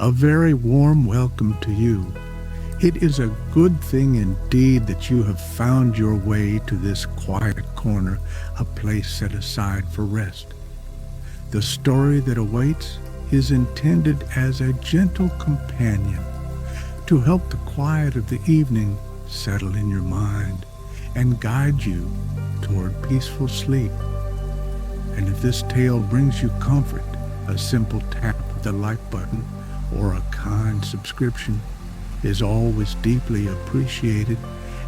A very warm welcome to you. It is a good thing indeed that you have found your way to this quiet corner, a place set aside for rest. The story that awaits is intended as a gentle companion to help the quiet of the evening settle in your mind and guide you toward peaceful sleep. And if this tale brings you comfort, a simple tap of the like button or a kind subscription is always deeply appreciated,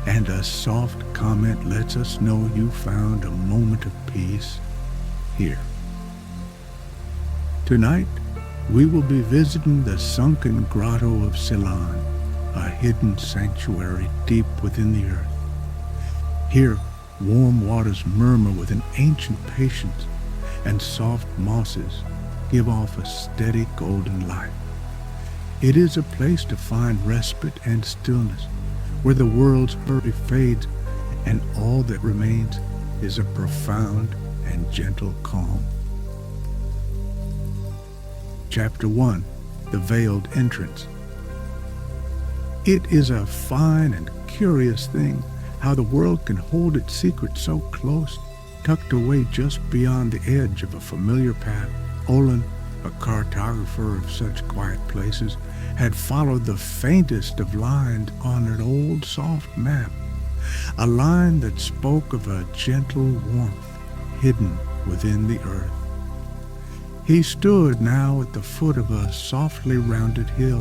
and a soft comment lets us know you found a moment of peace here. Tonight, we will be visiting the Sunken Grotto of Sillan, a hidden sanctuary deep within the earth. Here, warm waters murmur with an ancient patience, and soft mosses give off a steady golden light. It is a place to find respite and stillness, where the world's hurry fades and all that remains is a profound and gentle calm. Chapter 1. The Veiled Entrance. It is a fine and curious thing how the world can hold its secret so close, tucked away just beyond the edge of a familiar path. Olin, a cartographer of such quiet places, had followed the faintest of lines on an old soft map, a line that spoke of a gentle warmth hidden within the earth. He stood now at the foot of a softly rounded hill,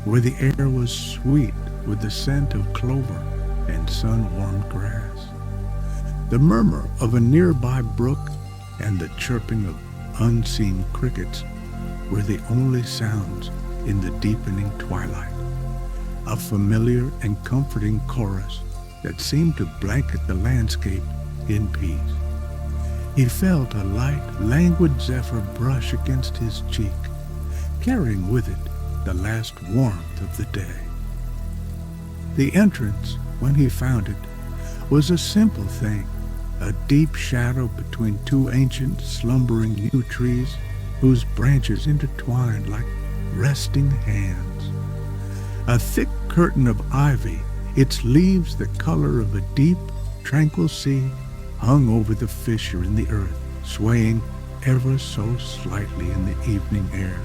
where the air was sweet with the scent of clover and sun-warmed grass. The murmur of a nearby brook and the chirping of unseen crickets were the only sounds in the deepening twilight, a familiar and comforting chorus that seemed to blanket the landscape in peace. He felt a light, languid zephyr brush against his cheek, carrying with it the last warmth of the day. The entrance, when he found it, was a simple thing, a deep shadow between two ancient, slumbering yew trees whose branches intertwined like resting hands. A thick curtain of ivy, its leaves the color of a deep, tranquil sea, hung over the fissure in the earth, swaying ever so slightly in the evening air.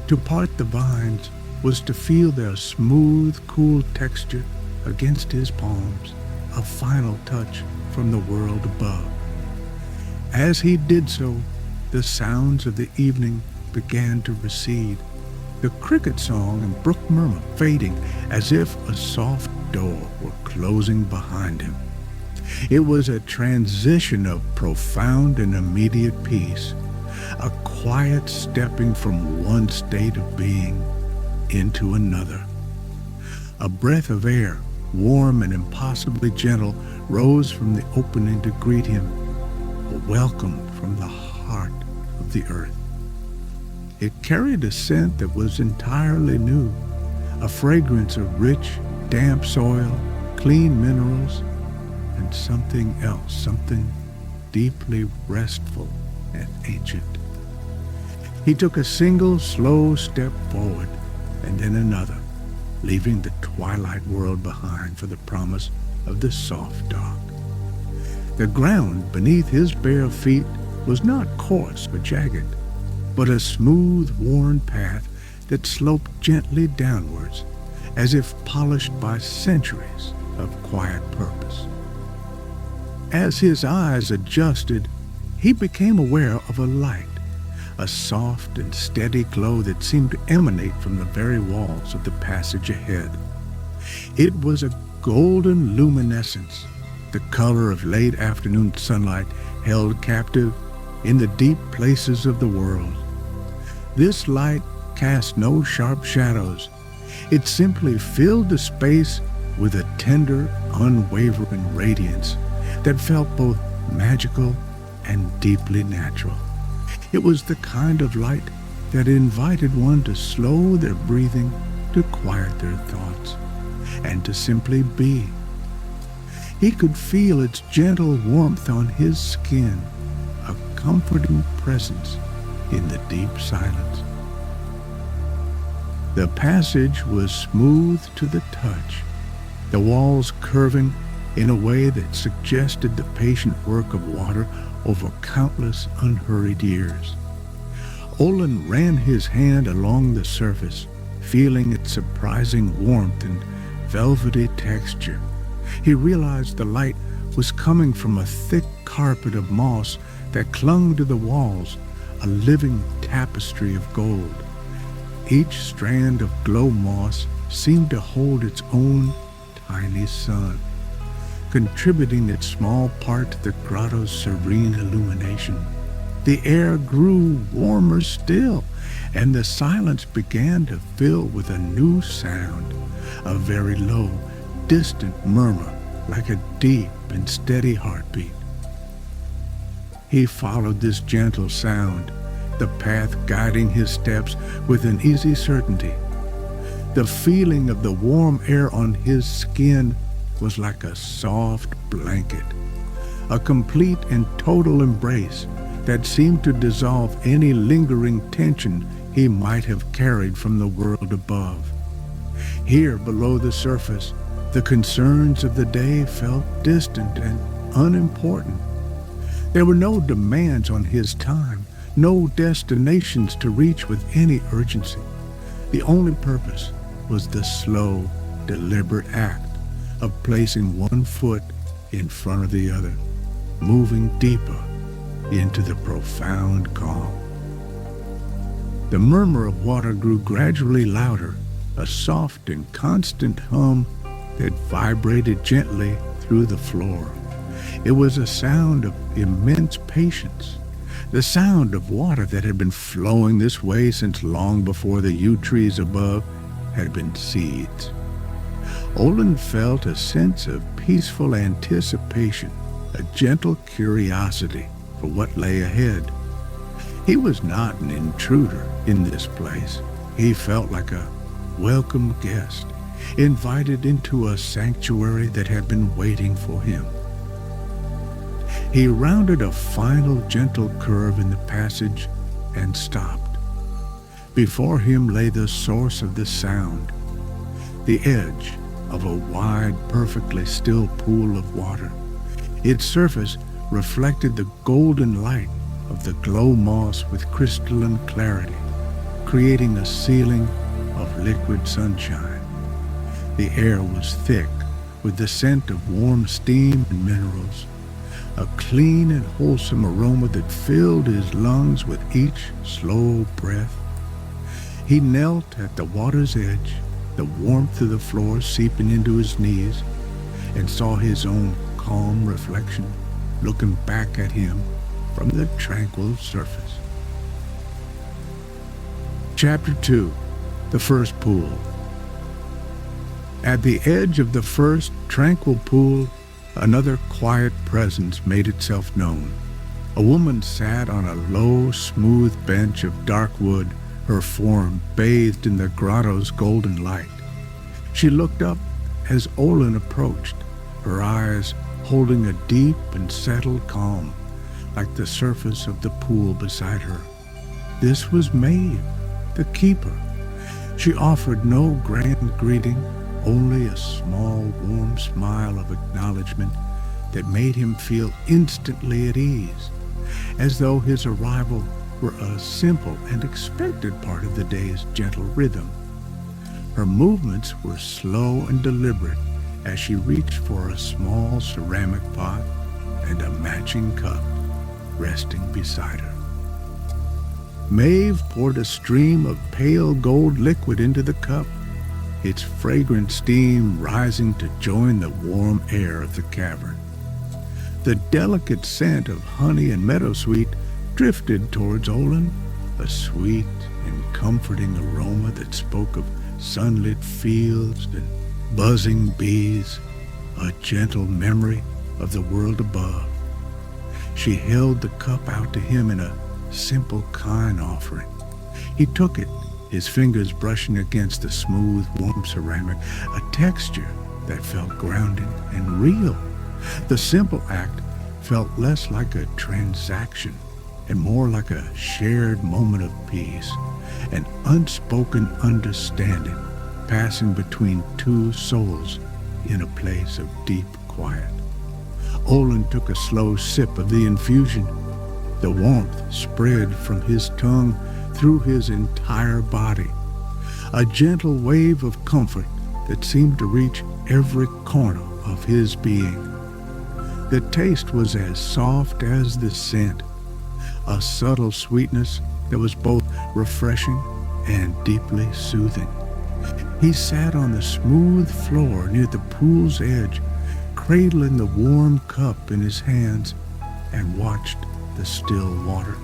To part the vines was to feel their smooth, cool texture against his palms, a final touch from the world above. As he did so, the sounds of the evening began to recede, the cricket song and brook murmur fading as if a soft door were closing behind him. It was a transition of profound and immediate peace, a quiet stepping from one state of being into another. A breath of air, warm and impossibly gentle, rose from the opening to greet him, a welcome from the heart of the earth. It carried a scent that was entirely new, a fragrance of rich, damp soil, clean minerals, and something else, something deeply restful and ancient. He took a single slow step forward, and then another, leaving the twilight world behind for the promise of the soft dark. The ground beneath his bare feet was not coarse or jagged, but a smooth, worn path that sloped gently downwards, as if polished by centuries of quiet purpose. As his eyes adjusted, he became aware of a light, a soft and steady glow that seemed to emanate from the very walls of the passage ahead. It was a golden luminescence, the color of late afternoon sunlight held captive in the deep places of the world. This light cast no sharp shadows. It simply filled the space with a tender, unwavering radiance that felt both magical and deeply natural. It was the kind of light that invited one to slow their breathing, to quiet their thoughts, and to simply be. He could feel its gentle warmth on his skin, a comforting presence in the deep silence. The passage was smooth to the touch, the walls curving in a way that suggested the patient work of water over countless unhurried years. Olin ran his hand along the surface, feeling its surprising warmth and velvety texture. He realized the light was coming from a thick carpet of moss that clung to the walls, a living tapestry of gold. Each strand of glow moss seemed to hold its own tiny sun, contributing its small part to the grotto's serene illumination. The air grew warmer still, and the silence began to fill with a new sound, a very low, distant murmur, like a deep and steady heartbeat. He followed this gentle sound, the path guiding his steps with an easy certainty. The feeling of the warm air on his skin was like a soft blanket, a complete and total embrace that seemed to dissolve any lingering tension he might have carried from the world above. Here below the surface, the concerns of the day felt distant and unimportant. There were no demands on his time, no destinations to reach with any urgency. The only purpose was the slow, deliberate act of placing one foot in front of the other, moving deeper into the profound calm. The murmur of water grew gradually louder, a soft and constant hum that vibrated gently through the floor. It was a sound of immense patience, the sound of water that had been flowing this way since long before the yew trees above had been seeds. Olin felt a sense of peaceful anticipation, a gentle curiosity for what lay ahead. He was not an intruder in this place. He felt like a welcome guest, invited into a sanctuary that had been waiting for him. He rounded a final gentle curve in the passage and stopped. Before him lay the source of the sound, the edge of a wide, perfectly still pool of water. Its surface reflected the golden light of the glow moss with crystalline clarity, creating a ceiling of liquid sunshine. The air was thick with the scent of warm steam and minerals, a clean and wholesome aroma that filled his lungs with each slow breath. He knelt at the water's edge, the warmth of the floor seeping into his knees, and saw his own calm reflection looking back at him from the tranquil surface. Chapter 2. The First Pool. At the edge of the first tranquil pool, another quiet presence made itself known. A woman sat on a low, smooth bench of dark wood, her form bathed in the grotto's golden light. She looked up as Olin approached, her eyes holding a deep and settled calm, like the surface of the pool beside her. This was Maeve, the keeper. She offered no grand greeting, only a small, warm smile of acknowledgement that made him feel instantly at ease, as though his arrival were a simple and expected part of the day's gentle rhythm. Her movements were slow and deliberate as she reached for a small ceramic pot and a matching cup resting beside her. Maeve poured a stream of pale gold liquid into the cup, its fragrant steam rising to join the warm air of the cavern. The delicate scent of honey and meadowsweet drifted towards Olin, a sweet and comforting aroma that spoke of sunlit fields and buzzing bees, a gentle memory of the world above. She held the cup out to him in a simple, kind offering. He took it, his fingers brushing against the smooth, warm ceramic, a texture that felt grounding and real. The simple act felt less like a transaction and more like a shared moment of peace, an unspoken understanding passing between two souls in a place of deep quiet. Olin took a slow sip of the infusion. The warmth spread from his tongue through his entire body, a gentle wave of comfort that seemed to reach every corner of his being. The taste was as soft as the scent, a subtle sweetness that was both refreshing and deeply soothing. He sat on the smooth floor near the pool's edge, cradling the warm cup in his hands, and watched the still water.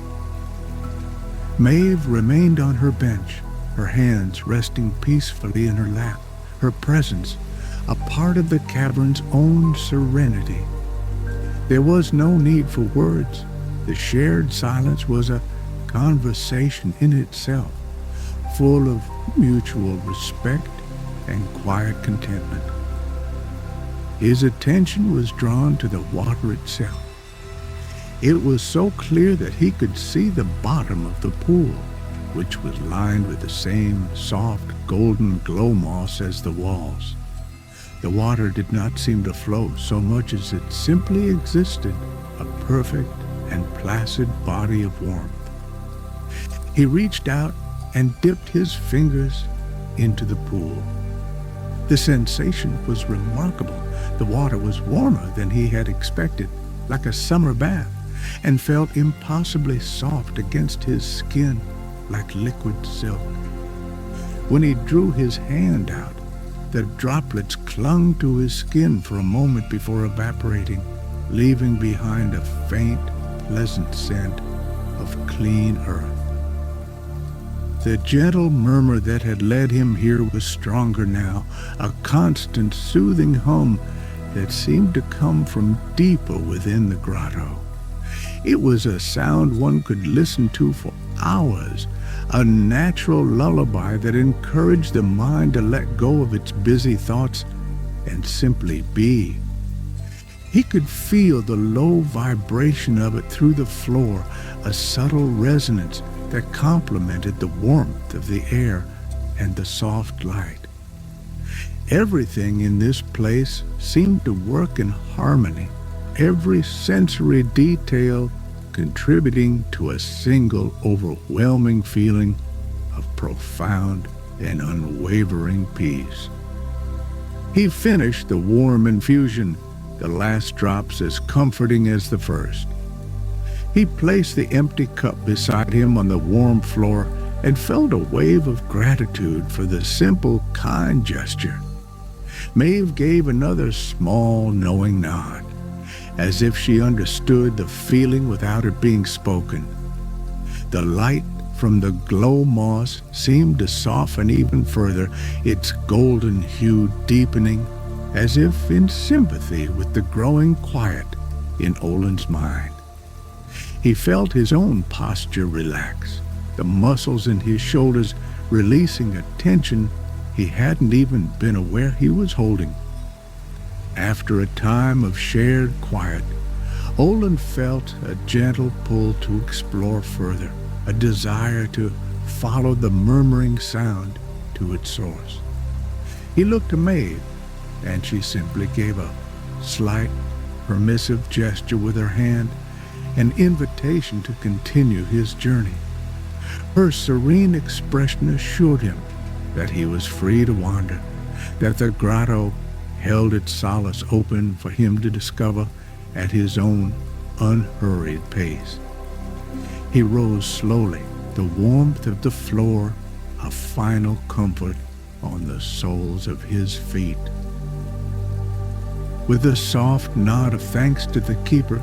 Maeve remained on her bench, her hands resting peacefully in her lap, her presence a part of the cavern's own serenity. There was no need for words. The shared silence was a conversation in itself, full of mutual respect and quiet contentment. His attention was drawn to the water itself. It was so clear that he could see the bottom of the pool, which was lined with the same soft golden glow moss as the walls. The water did not seem to float so much as it simply existed, a perfect and placid body of warmth. He reached out and dipped his fingers into the pool. The sensation was remarkable. The water was warmer than he had expected, like a summer bath, and felt impossibly soft against his skin, like liquid silk. When he drew his hand out, the droplets clung to his skin for a moment before evaporating, leaving behind a faint, pleasant scent of clean earth. The gentle murmur that had led him here was stronger now, a constant, soothing hum that seemed to come from deeper within the grotto. It was a sound one could listen to for hours, a natural lullaby that encouraged the mind to let go of its busy thoughts and simply be. He could feel the low vibration of it through the floor, a subtle resonance that complemented the warmth of the air and the soft light. Everything in this place seemed to work in harmony, every sensory detail contributing to a single overwhelming feeling of profound and unwavering peace. He finished the warm infusion, the last drops as comforting as the first. He placed the empty cup beside him on the warm floor and felt a wave of gratitude for the simple, kind gesture. Maeve gave another small, knowing nod, as if she understood the feeling without it being spoken. The light from the glow moss seemed to soften even further, its golden hue deepening, as if in sympathy with the growing quiet in Olin's mind. He felt his own posture relax, the muscles in his shoulders releasing a tension he hadn't even been aware he was holding. After a time of shared quiet, Olin felt a gentle pull to explore further, a desire to follow the murmuring sound to its source. He looked to Maeve, and she simply gave a slight, permissive gesture with her hand, an invitation to continue his journey. Her serene expression assured him that he was free to wander, that the grotto held its solace open for him to discover at his own unhurried pace. He rose slowly, the warmth of the floor a final comfort on the soles of his feet. With a soft nod of thanks to the keeper,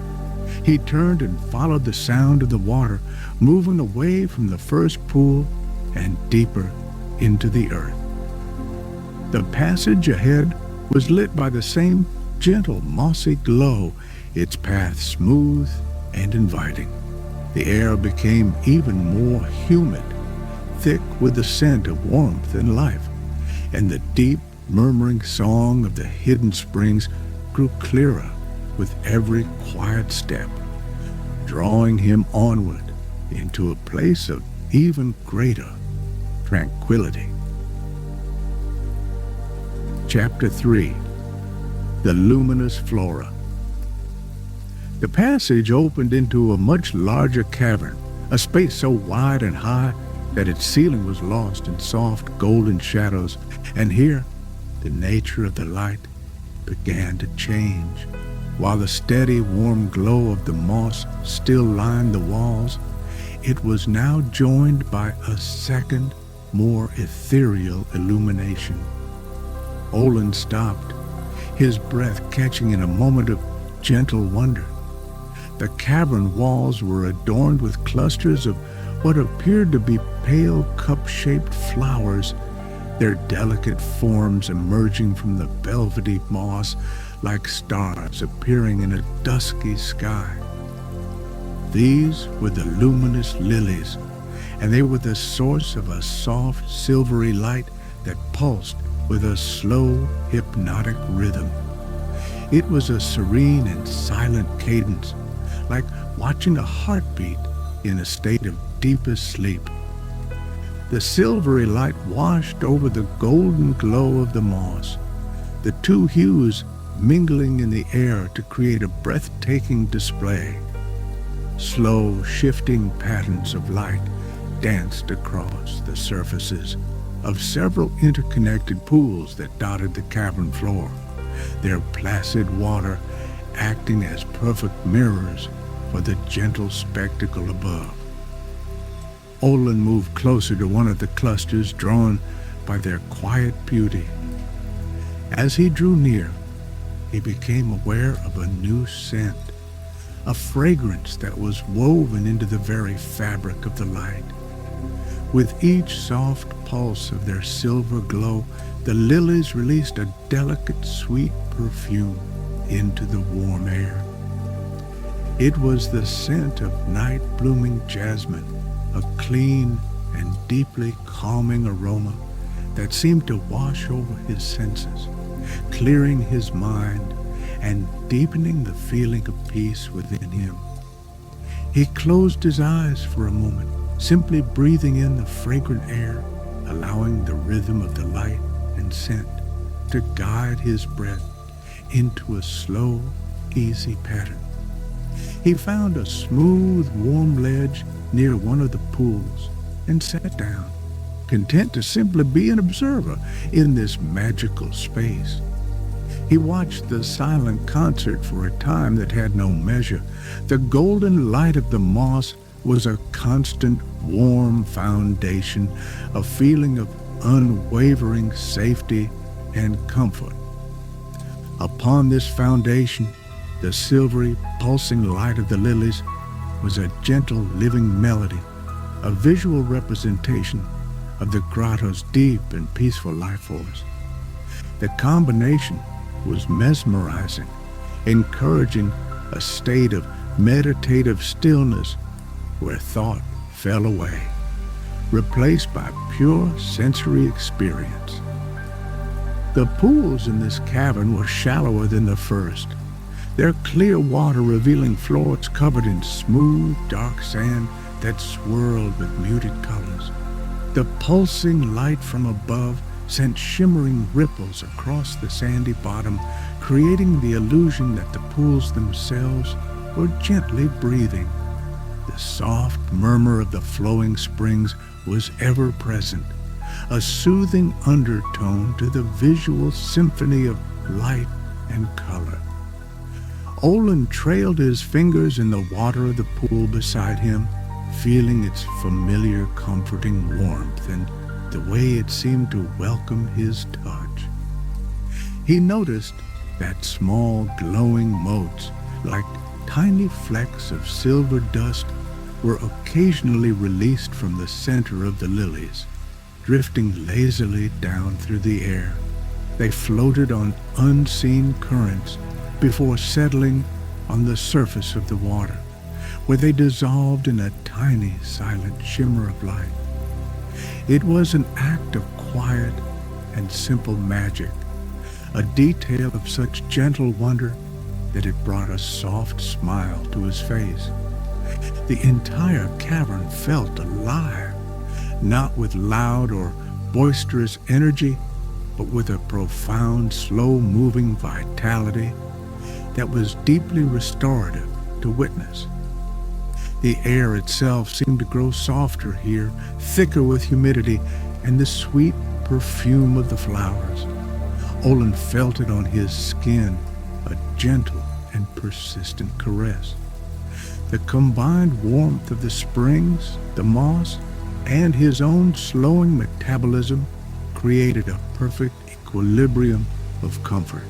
he turned and followed the sound of the water, moving away from the first pool and deeper into the earth. The passage ahead was lit by the same gentle, mossy glow, its path smooth and inviting. The air became even more humid, thick with the scent of warmth and life, and the deep, murmuring song of the hidden springs grew clearer with every quiet step, drawing him onward into a place of even greater tranquility. Chapter 3. The Luminous Flora. The passage opened into a much larger cavern, a space so wide and high that its ceiling was lost in soft golden shadows, and here the nature of the light began to change. While the steady, warm glow of the moss still lined the walls, it was now joined by a second, more ethereal illumination. Olin stopped, his breath catching in a moment of gentle wonder. The cavern walls were adorned with clusters of what appeared to be pale cup-shaped flowers, their delicate forms emerging from the velvety moss like stars appearing in a dusky sky. These were the luminous lilies, and they were the source of a soft, silvery light that pulsed with a slow, hypnotic rhythm. It was a serene and silent cadence, like watching a heartbeat in a state of deepest sleep. The silvery light washed over the golden glow of the moss, the two hues mingling in the air to create a breathtaking display. Slow, shifting patterns of light danced across the surfaces of several interconnected pools that dotted the cavern floor, their placid water acting as perfect mirrors for the gentle spectacle above. Olin moved closer to one of the clusters, drawn by their quiet beauty. As he drew near, he became aware of a new scent, a fragrance that was woven into the very fabric of the light. With each soft pulse of their silver glow, the lilies released a delicate, sweet perfume into the warm air. It was the scent of night-blooming jasmine, a clean and deeply calming aroma that seemed to wash over his senses, clearing his mind and deepening the feeling of peace within him. He closed his eyes for a moment, simply breathing in the fragrant air, allowing the rhythm of the light and scent to guide his breath into a slow, easy pattern. He found a smooth, warm ledge near one of the pools and sat down, content to simply be an observer in this magical space. He watched the silent concert for a time that had no measure. The golden light of the moss was a constant, warm foundation, a feeling of unwavering safety and comfort. Upon this foundation, the silvery, pulsing light of the lilies was a gentle, living melody, a visual representation of the grotto's deep and peaceful life force. The combination was mesmerizing, encouraging a state of meditative stillness where thought fell away, replaced by pure sensory experience. The pools in this cavern were shallower than the first, their clear water revealing floors covered in smooth, dark sand that swirled with muted colors. The pulsing light from above sent shimmering ripples across the sandy bottom, creating the illusion that the pools themselves were gently breathing. The soft murmur of the flowing springs was ever present, a soothing undertone to the visual symphony of light and color. Olin trailed his fingers in the water of the pool beside him, feeling its familiar, comforting warmth and the way it seemed to welcome his touch. He noticed that small, glowing motes, like tiny flecks of silver dust, were occasionally released from the center of the lilies, drifting lazily down through the air. They floated on unseen currents before settling on the surface of the water, where they dissolved in a tiny, silent shimmer of light. It was an act of quiet and simple magic, a detail of such gentle wonder that it brought a soft smile to his face. The entire cavern felt alive, not with loud or boisterous energy, but with a profound, slow-moving vitality that was deeply restorative to witness. The air itself seemed to grow softer here, thicker with humidity and the sweet perfume of the flowers. Olin felt it on his skin, a gentle and persistent caress. The combined warmth of the springs, the moss, and his own slowing metabolism created a perfect equilibrium of comfort.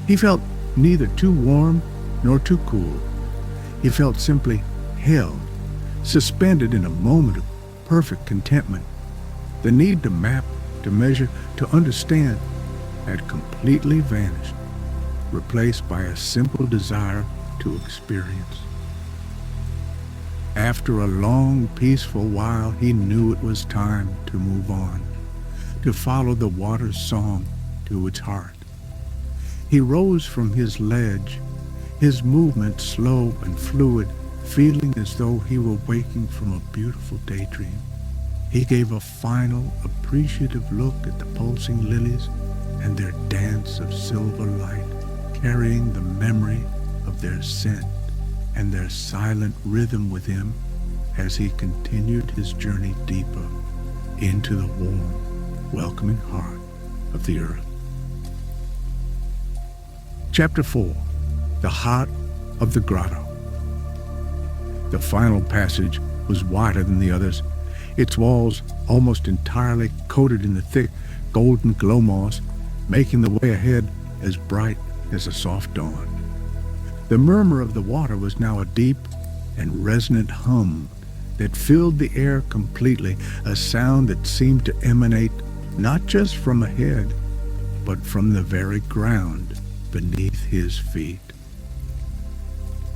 He felt neither too warm nor too cool. He felt simply held, suspended in a moment of perfect contentment. The need to map, to measure, to understand had completely vanished, replaced by a simple desire to experience. After a long, peaceful while, he knew it was time to move on, to follow the water's song to its heart. He rose from his ledge, his movement slow and fluid, feeling as though he were waking from a beautiful daydream. He gave a final, appreciative look at the pulsing lilies and their dance of silver light, carrying the memory of their scent and their silent rhythm with him as he continued his journey deeper into the warm, welcoming heart of the earth. Chapter 4. The Heart of the Grotto. The final passage was wider than the others, its walls almost entirely coated in the thick golden glow moss, making the way ahead as bright as a soft dawn. The murmur of the water was now a deep and resonant hum that filled the air completely, a sound that seemed to emanate not just from ahead, but from the very ground beneath his feet.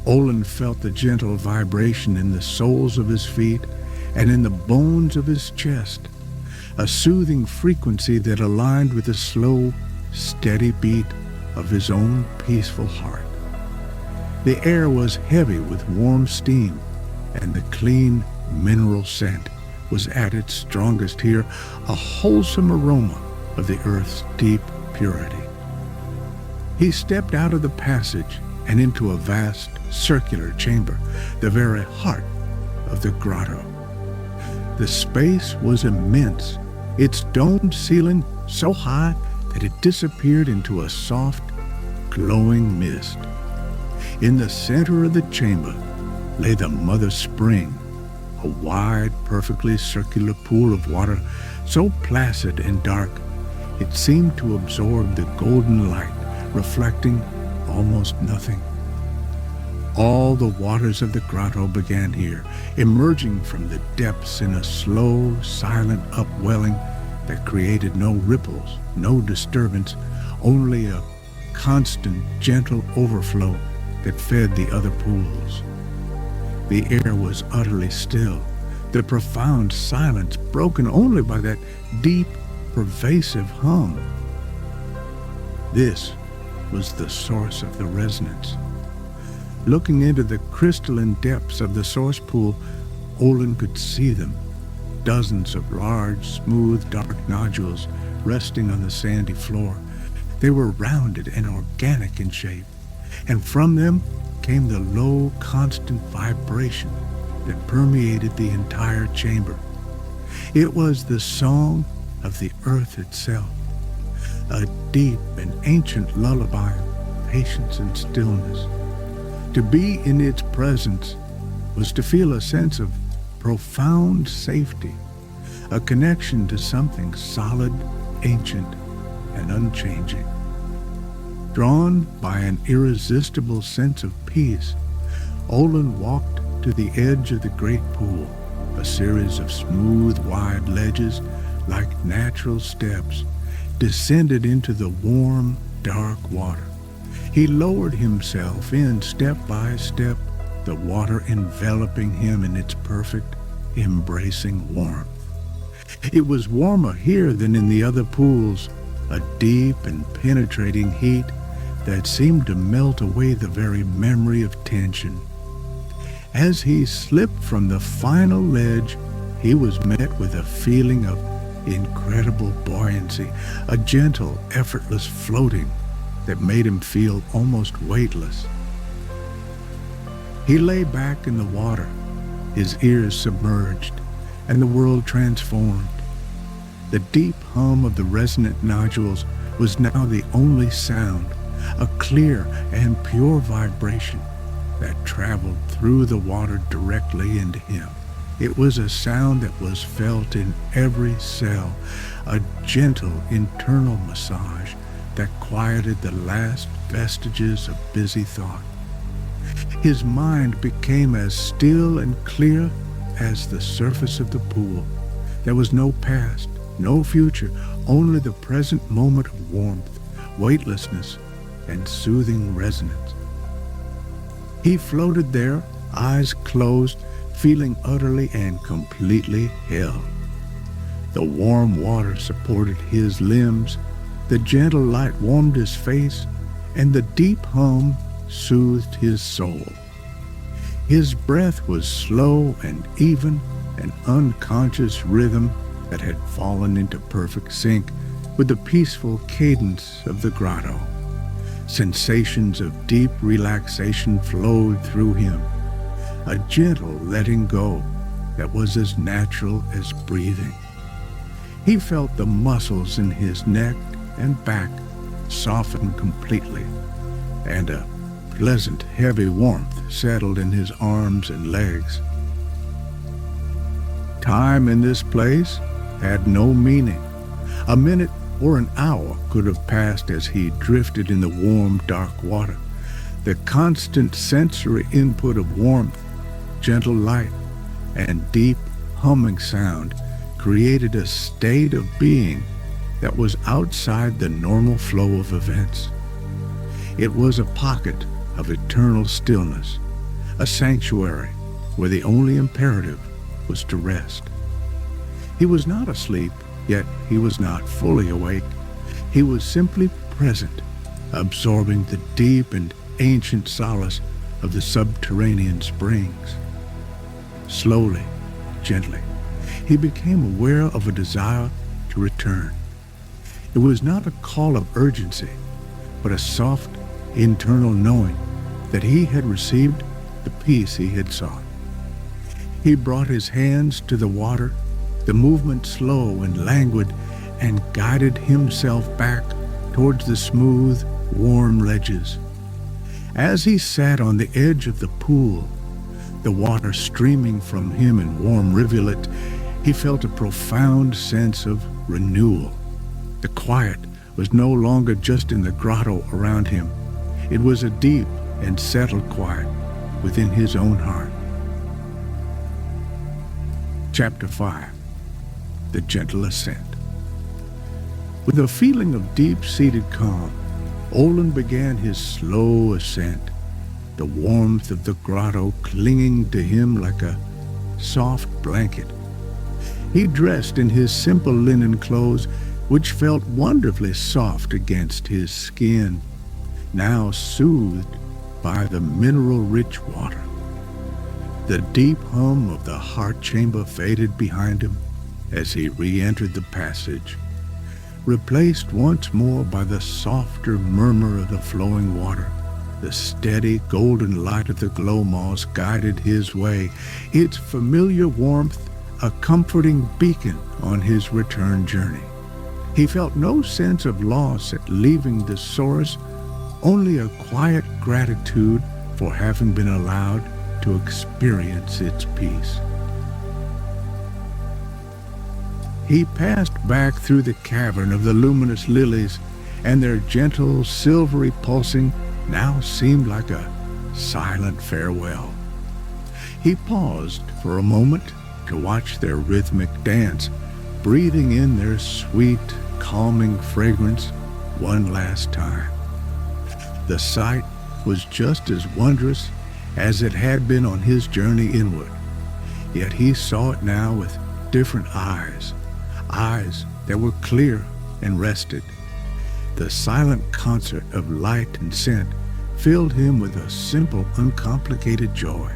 Olin felt the gentle vibration in the soles of his feet and in the bones of his chest, a soothing frequency that aligned with the slow, steady beat of his own peaceful heart. The air was heavy with warm steam, and the clean mineral scent was at its strongest here, a wholesome aroma of the earth's deep purity. He stepped out of the passage and into a vast circular chamber, the very heart of the grotto. The space was immense, its domed ceiling so high that it disappeared into a soft, glowing mist. In the center of the chamber lay the mother spring, a wide, perfectly circular pool of water so placid and dark it seemed to absorb the golden light, reflecting almost nothing. All the waters of the grotto began here, emerging from the depths in a slow, silent upwelling that created no ripples, no disturbance, only a constant, gentle overflow that fed the other pools. The air was utterly still, the profound silence broken only by that deep, pervasive hum. This was the source of the resonance. Looking into the crystalline depths of the source pool, Olin could see them, dozens of large, smooth, dark nodules resting on the sandy floor. They were rounded and organic in shape, and from them came the low, constant vibration that permeated the entire chamber. It was the song of the earth itself, a deep and ancient lullaby of patience and stillness. To be in its presence was to feel a sense of profound safety, a connection to something solid, ancient, and unchanging. Drawn by an irresistible sense of peace, Olin walked to the edge of the great pool, a series of smooth, wide ledges like natural steps descended into the warm, dark water. He lowered himself in step by step, the water enveloping him in its perfect, embracing warmth. It was warmer here than in the other pools, a deep and penetrating heat that seemed to melt away the very memory of tension. As he slipped from the final ledge he was met with a feeling of incredible buoyancy, a gentle, effortless floating that made him feel almost weightless. He lay back in the water, his ears submerged, and the world transformed. The deep hum of the resonant nodules was now the only sound, a clear and pure vibration that traveled through the water directly into him. It was a sound that was felt in every cell, a gentle internal massage that quieted the last vestiges of busy thought. His mind became as still and clear as the surface of the pool. There was no past, no future, only the present moment of warmth, weightlessness, and soothing resonance. He floated there, eyes closed, feeling utterly and completely held. The warm water supported his limbs, the gentle light warmed his face, and the deep hum soothed his soul. His breath was slow and even, an unconscious rhythm that had fallen into perfect sync with the peaceful cadence of the grotto. Sensations of deep relaxation flowed through him, a gentle letting go that was as natural as breathing. He felt the muscles in his neck and back soften completely, and a pleasant, heavy warmth settled in his arms and legs. Time in this place had no meaning. A minute or an hour could have passed as he drifted in the warm, dark water. The constant sensory input of warmth, gentle light, and deep humming sound created a state of being that was outside the normal flow of events. It was a pocket of eternal stillness, a sanctuary where the only imperative was to rest. He was not asleep, yet he was not fully awake. He was simply present, absorbing the deep and ancient solace of the subterranean springs. Slowly, gently, he became aware of a desire to return. It was not a call of urgency, but a soft, internal knowing that he had received the peace he had sought. He brought his hands to the water, the movement slow and languid, and guided himself back towards the smooth, warm ledges. As he sat on the edge of the pool, the water streaming from him in warm rivulet, he felt a profound sense of renewal. The quiet was no longer just in the grotto around him. It was a deep and settled quiet within his own heart. Chapter 5. The Gentle Ascent. With a feeling of deep-seated calm, Olin began his slow ascent, the warmth of the grotto clinging to him like a soft blanket. He dressed in his simple linen clothes, which felt wonderfully soft against his skin, now soothed by the mineral-rich water. The deep hum of the heart chamber faded behind him as he re-entered the passage, replaced once more by the softer murmur of the flowing water. The steady golden light of the glow moss guided his way, its familiar warmth a comforting beacon on his return journey. He felt no sense of loss at leaving the source, only a quiet gratitude for having been allowed to experience its peace. He passed back through the cavern of the Luminous Lilies, and their gentle, silvery pulsing now seemed like a silent farewell. He paused for a moment to watch their rhythmic dance, breathing in their sweet, calming fragrance one last time. The sight was just as wondrous as it had been on his journey inward, yet he saw it now with different eyes that were clear and rested. The silent concert of light and scent filled him with a simple, uncomplicated joy,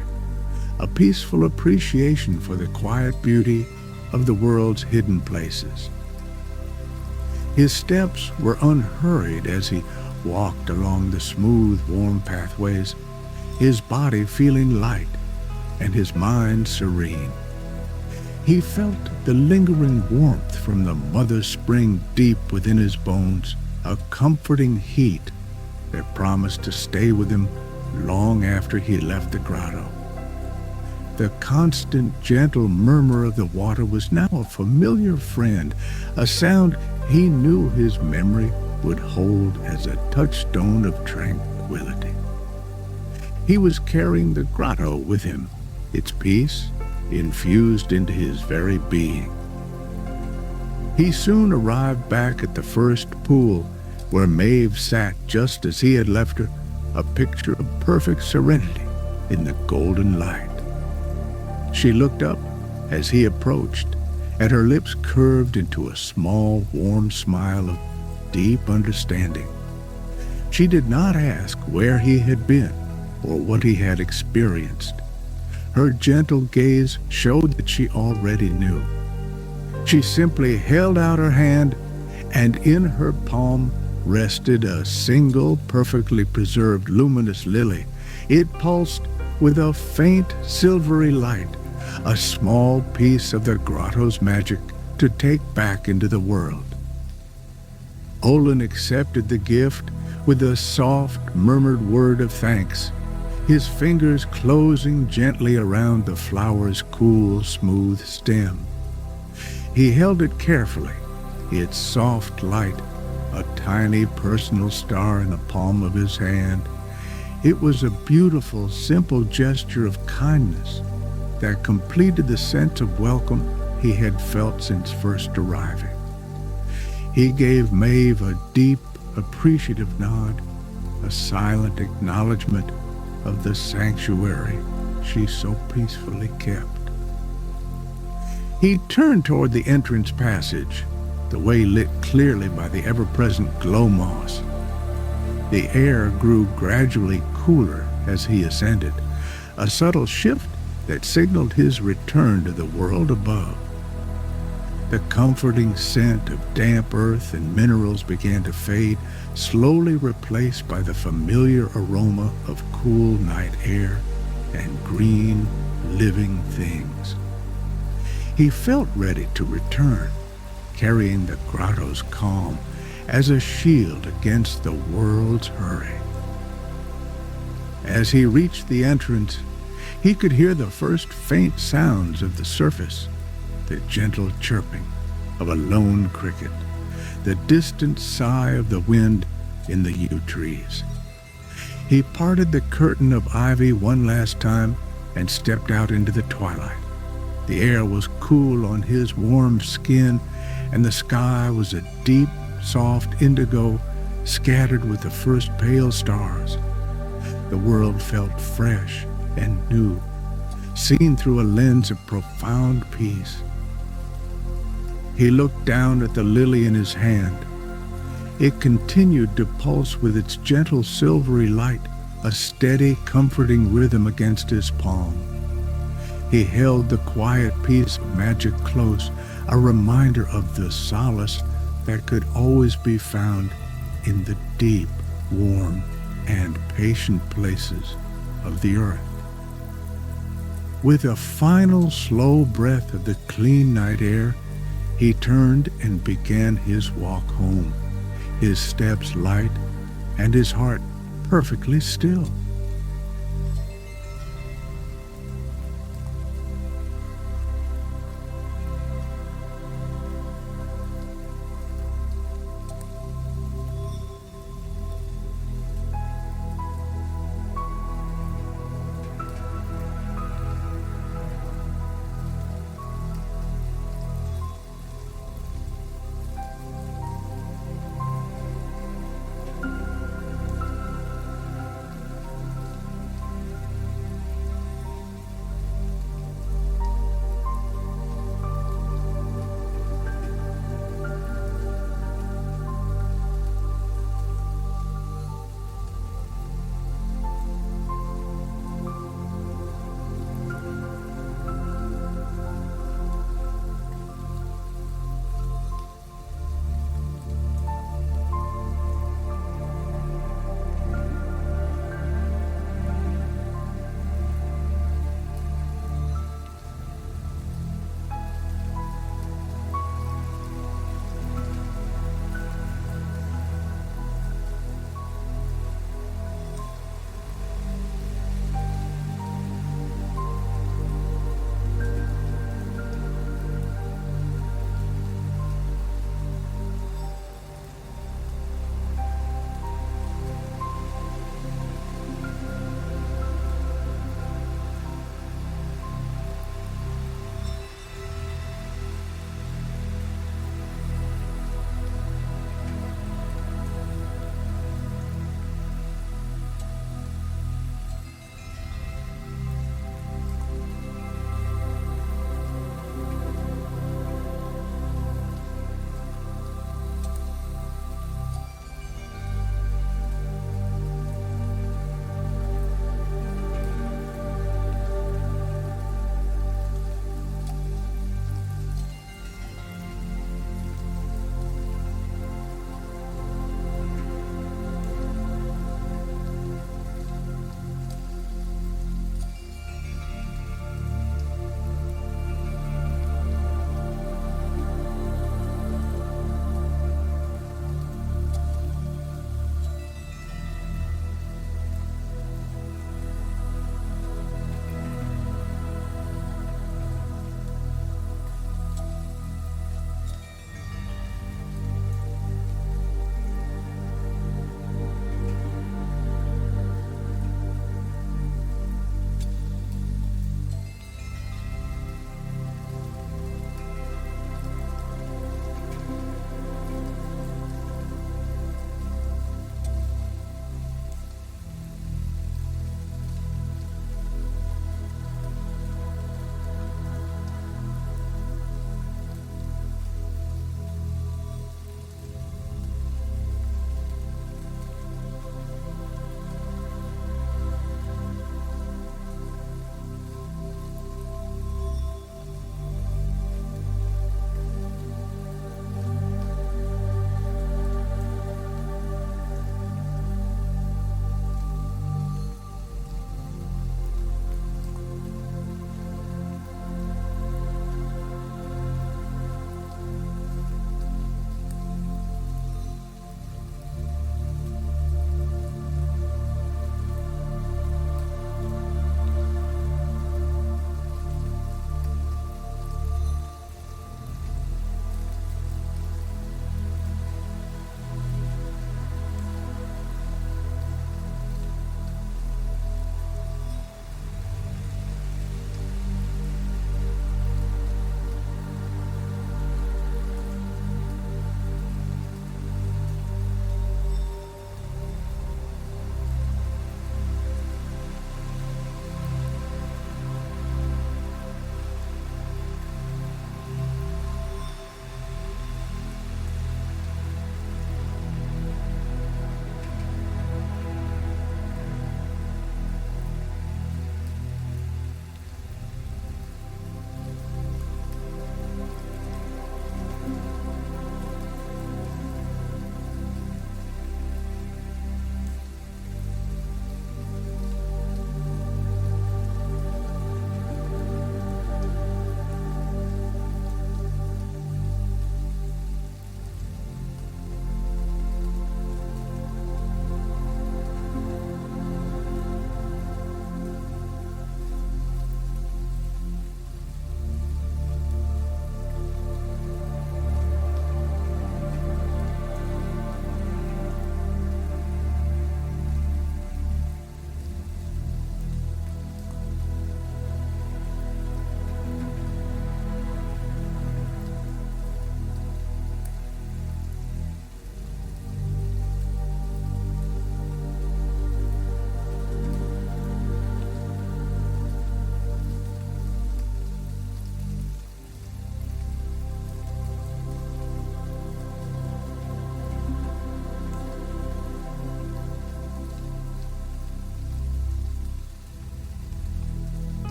a peaceful appreciation for the quiet beauty of the world's hidden places. His steps were unhurried as he walked along the smooth, warm pathways, his body feeling light and his mind serene. He felt the lingering warmth from the mother spring deep within his bones, a comforting heat that promised to stay with him long after he left the grotto. The constant, gentle murmur of the water was now a familiar friend, a sound he knew his memory would hold as a touchstone of tranquility. He was carrying the grotto with him, its peace infused into his very being. He soon arrived back at the first pool, where Maeve sat just as he had left her, a picture of perfect serenity in the golden light. She looked up as he approached, and her lips curved into a small, warm smile of deep understanding. She did not ask where he had been or what he had experienced. Her gentle gaze showed that she already knew. She simply held out her hand, and in her palm rested a single, perfectly preserved luminous lily. It pulsed with a faint, silvery light, a small piece of the grotto's magic to take back into the world. Olin accepted the gift with a soft, murmured word of thanks, his fingers closing gently around the flower's cool, smooth stem. He held it carefully, its soft light, a tiny personal star in the palm of his hand. It was a beautiful, simple gesture of kindness that completed the sense of welcome he had felt since first arriving. He gave Maeve a deep, appreciative nod, a silent acknowledgement of the sanctuary she so peacefully kept. He turned toward the entrance passage, the way lit clearly by the ever-present glow moss. The air grew gradually cooler as he ascended, a subtle shift that signaled his return to the world above. The comforting scent of damp earth and minerals began to fade, slowly replaced by the familiar aroma of cool night air and green, living things. He felt ready to return, carrying the grotto's calm as a shield against the world's hurry. As he reached the entrance, he could hear the first faint sounds of the surface, the gentle chirping of a lone cricket, the distant sigh of the wind in the yew trees. He parted the curtain of ivy one last time and stepped out into the twilight. The air was cool on his warm skin, and the sky was a deep, soft indigo scattered with the first pale stars. The world felt fresh and new, seen through a lens of profound peace. He looked down at the lily in his hand. It continued to pulse with its gentle silvery light, a steady, comforting rhythm against his palm. He held the quiet piece of magic close, a reminder of the solace that could always be found in the deep, warm, and patient places of the earth. With a final slow breath of the clean night air, he turned and began his walk home, his steps light and his heart perfectly still.